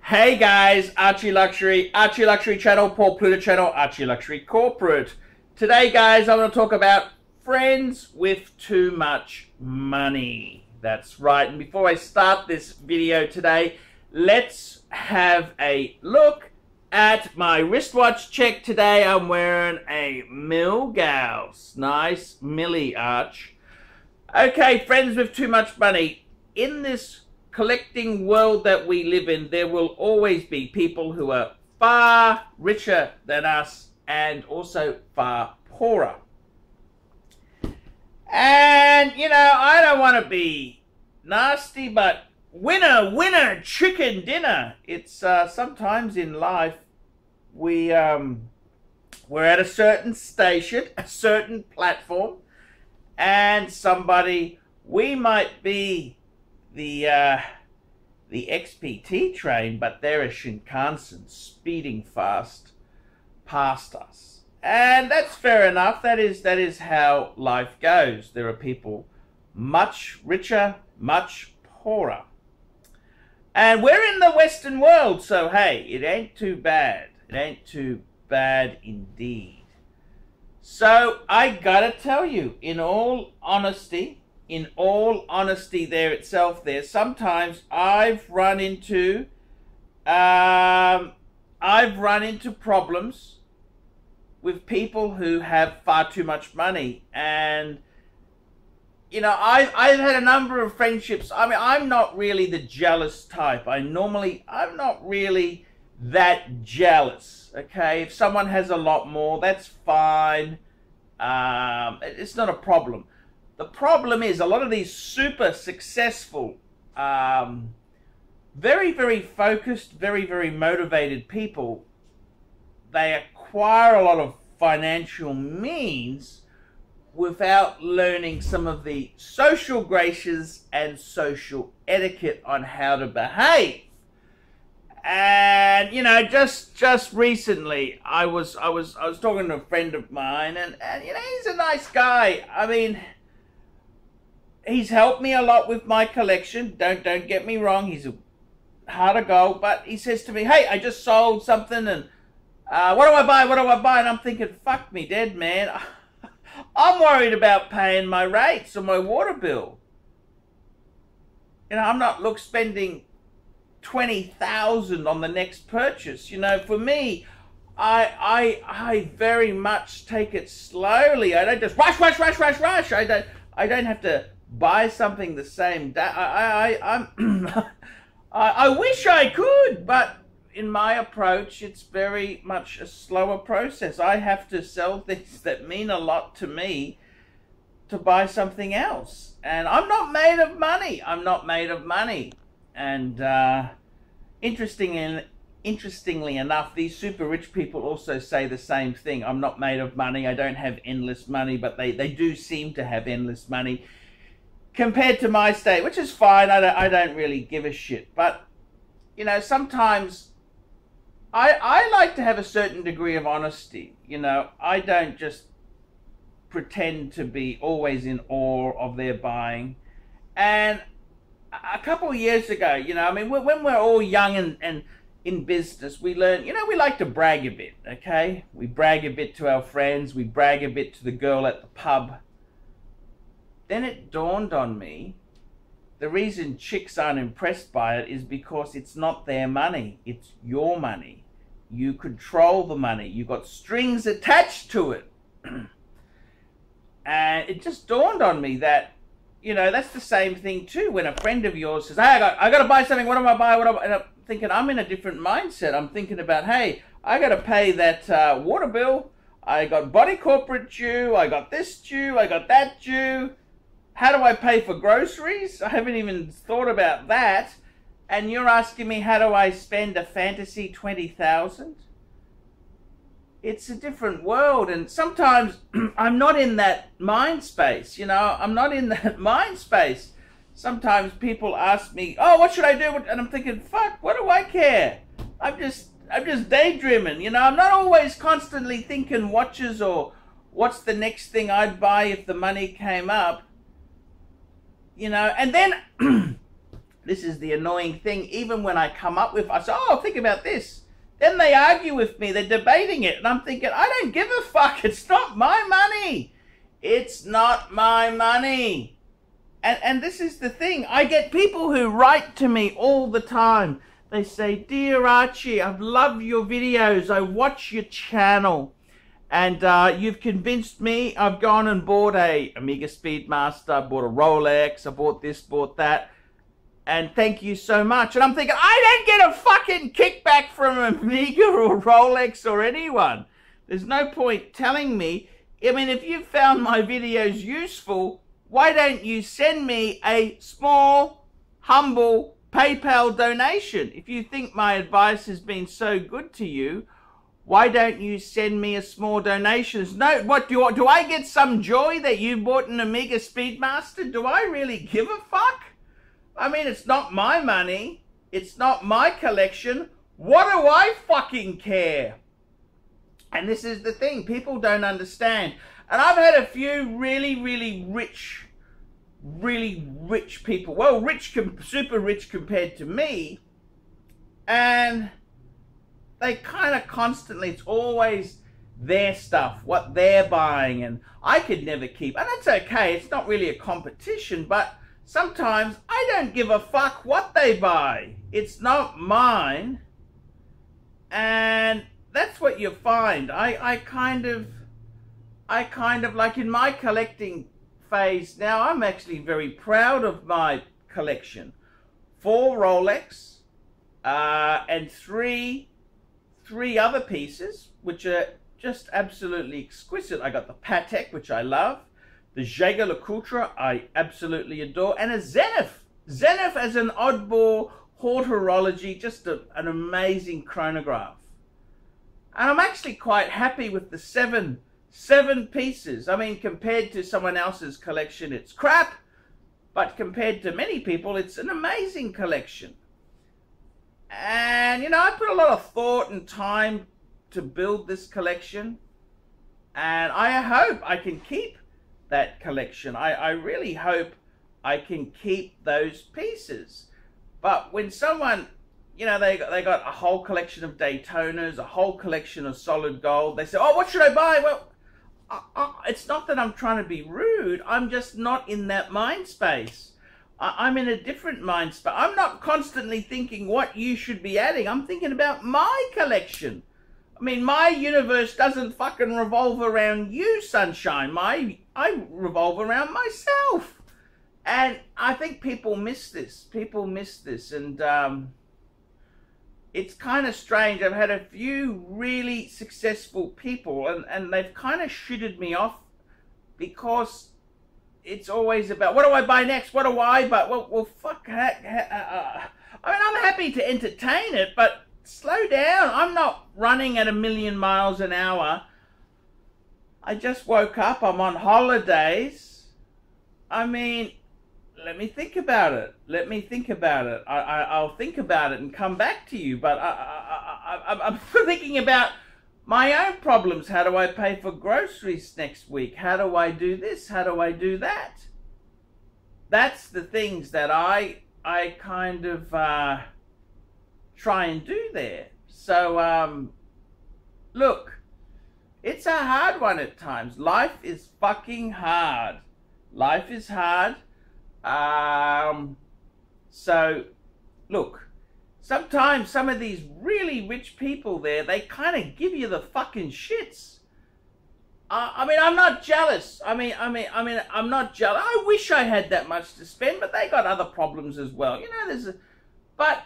Hey guys, ArchieLuxury channel, Paul Pluto channel, ArchieLuxury Corporate. Today guys, I want to talk about friends with too much money. That's right, and before I start this video today, let's have a look at my wristwatch check. Today I'm wearing a Milgauss, nice Millie Arch. Okay, friends with too much money. In this collecting world that we live in, there will always be people who are far richer than us and also far poorer. And, you know, I don't want to be nasty, but winner, chicken dinner. It's sometimes in life we're at a certain station, a certain platform, and somebody, we might be the XPT train, but they're a Shinkansen speeding fast past us. And that's fair enough. That is how life goes. There are people much richer, much poorer. And we're in the Western world, so hey, it ain't too bad. It ain't too bad indeed. So I gotta tell you, in all honesty there itself, sometimes I've run into problems with people who have far too much money. And you know, I've had a number of friendships. I mean, I'm not really the jealous type. I'm not really that jealous. Okay, if someone has a lot more, that's fine. It's not a problem. The problem is a lot of these super successful, very, very focused, very, very motivated people, they acquire a lot of financial means without learning some of the social graces and social etiquette on how to behave. And you know, just recently I was talking to a friend of mine, and you know, he's a nice guy. I mean, he's helped me a lot with my collection. Don't get me wrong, he's a heart of gold. But he says to me, "Hey, I just sold something, and what do I buy? What do I buy?" And I'm thinking, "Fuck me dead, man. I'm worried about paying my rates or my water bill. You know, I'm not spending 20,000 on the next purchase. You know, for me, I very much take it slowly. I don't just rush. I don't have to buy something the same day. I wish I could, but in my approach, it's very much a slower process. I have to sell things that mean a lot to me to buy something else. And I'm not made of money. I'm not made of money. And interestingly enough, these super rich people also say the same thing. I'm not made of money. I don't have endless money, but they do seem to have endless money compared to my state, which is fine. I don't really give a shit. But, you know, sometimes I like to have a certain degree of honesty. You know, I don't just pretend to be always in awe of their buying. And a couple of years ago, you know, I mean, when we're all young and in business, we learn, you know, we like to brag a bit, okay? We brag a bit to our friends. We brag a bit to the girl at the pub. Then it dawned on me, the reason chicks aren't impressed by it is because it's not their money. It's your money. You control the money. You got strings attached to it. And it just dawned on me that, you know, that's the same thing too. When a friend of yours says, "Hey, I got to buy something. What do I buy? And I'm thinking, I'm in a different mindset. I'm thinking about, hey, I got to pay that water bill. I got body corporate due. I got this due. I got that due. How do I pay for groceries? I haven't even thought about that. And you're asking me, how do I spend a fantasy 20,000? It's a different world, and sometimes I'm not in that mind space, you know, I'm not in that mind space. Sometimes people ask me, "Oh, what should I do?" And I'm thinking, fuck, what do I care? I'm just daydreaming, you know. I'm not always constantly thinking watches or what's the next thing I'd buy if the money came up, you know. And then this is the annoying thing, even when I come up with, I say, oh, think about this. Then they argue with me, they're debating it, and I'm thinking, I don't give a fuck, it's not my money. It's not my money. And this is the thing, I get people who write to me all the time. They say, dear Archie, I've loved your videos, I watch your channel, and you've convinced me. I've gone and bought a Amiga Speedmaster, I bought a Rolex, I bought this, bought that, and thank you so much. And I'm thinking, I don't get a fucking kickback from Amiga or Rolex or anyone. There's no point telling me. I mean, if you've found my videos useful, why don't you send me a small, humble PayPal donation? If you think my advice has been so good to you, why don't you send me a small donation? No, what do I get some joy that you bought an Amiga Speedmaster? Do I really give a fuck? I mean, it's not my money. It's not my collection. What do I fucking care? And this is the thing, people don't understand. And I've had a few really rich people, well, super rich compared to me, and they kind of constantly, it's always their stuff, what they're buying, and I could never keep, and it's okay, it's not really a competition, but sometimes I don't give a fuck what they buy. It's not mine, and that's what you find. I kind of like in my collecting phase now, I'm actually very proud of my collection. 4 Rolex and three other pieces which are just absolutely exquisite. I got the Patek, which I love, the ArchieLuxury I absolutely adore, and a Zenith as an oddball horology, just an amazing chronograph. And I'm actually quite happy with the seven pieces. I mean, compared to someone else's collection, it's crap, but compared to many people, it's an amazing collection. And, you know, I put a lot of thought and time to build this collection, and I hope I can keep that collection. I really hope I can keep those pieces. But when someone, you know, they got a whole collection of Daytonas, a whole collection of solid gold, they say, oh, what should I buy? Well, it's not that I'm trying to be rude. I'm just not in that mind space. I'm in a different mind space. I'm not constantly thinking what you should be adding. I'm thinking about my collection. I mean, my universe doesn't fucking revolve around you, sunshine. I revolve around myself. And I think people miss this. People miss this. And it's kind of strange. I've had a few really successful people, and they've kind of shitted me off because it's always about, what do I buy next? What do I buy? Well, fuck. I mean, I'm happy to entertain it, but slow down. I'm not running at 1,000,000 miles an hour. I just woke up. I'm on holidays. I mean, let me think about it. Let me think about it. I'll think about it and come back to you. But I'm thinking about my own problems. How do I pay for groceries next week? How do I do this? How do I do that? That's the things that I kind of try and do there. So, look, it's a hard one at times. Life is fucking hard. Life is hard. So, look, sometimes some of these really rich people there, they kind of give you the fucking shits. I mean, I'm not jealous. I mean, I'm not jealous. I wish I had that much to spend, but they got other problems as well. You know, but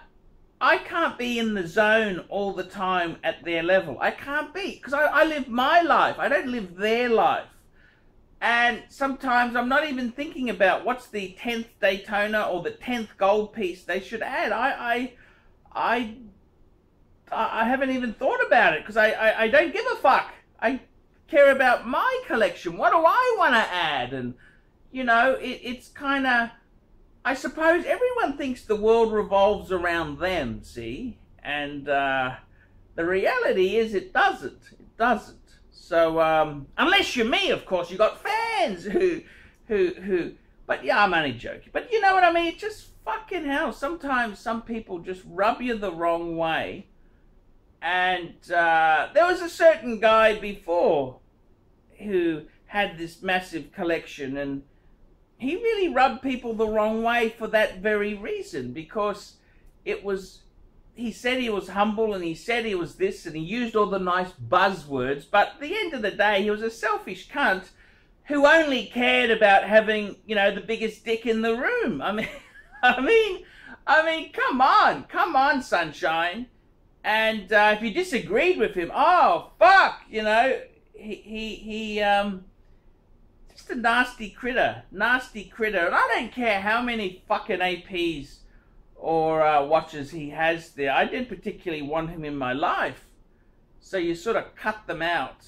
I can't be in the zone all the time at their level. I can't be, because I live my life. I don't live their life. And sometimes I'm not even thinking about what's the 10th Daytona or the 10th gold piece they should add. I haven't even thought about it because I don't give a fuck. I care about my collection. What do I want to add? And, you know, it's kind of, I suppose everyone thinks the world revolves around them, see? And the reality is it doesn't. It doesn't. So, unless you're me, of course, you got fans who But yeah, I'm only joking. But you know what I mean? It's just fucking hell. Sometimes some people just rub you the wrong way. And there was a certain guy before who had this massive collection, and he really rubbed people the wrong way for that very reason, because he said he was humble, and he said he was this, and he used all the nice buzzwords, but at the end of the day, he was a selfish cunt who only cared about having, you know, the biggest dick in the room. I mean, come on, sunshine. And if you disagreed with him, oh fuck, you know, he just a nasty critter, and I don't care how many fucking APs or watches he has there. I didn't particularly want him in my life, so you sort of cut them out.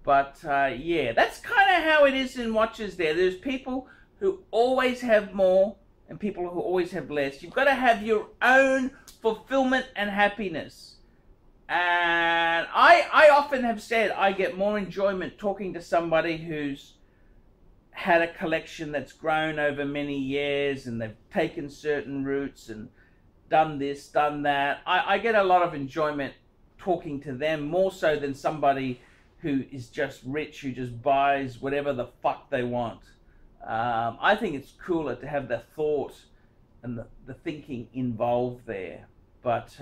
But yeah, that's kind of how it is in watches there. There's people who always have more and people who always have less. You've got to have your own fulfillment and happiness. And I often have said I get more enjoyment talking to somebody who's had a collection that's grown over many years, and they've taken certain routes and done this, done that. I get a lot of enjoyment talking to them, more so than somebody who is just rich, who just buys whatever the fuck they want. I think it's cooler to have the thought and the thinking involved there. But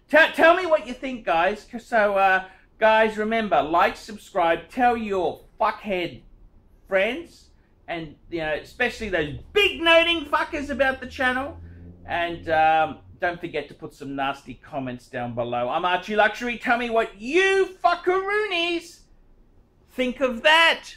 tell me what you think, guys. So, guys, remember, like, subscribe, tell your fuckhead friends, and, you know, especially those big noting fuckers about the channel. And don't forget to put some nasty comments down below. I'm ArchieLuxury. Tell me what you fuckaroonies think of that.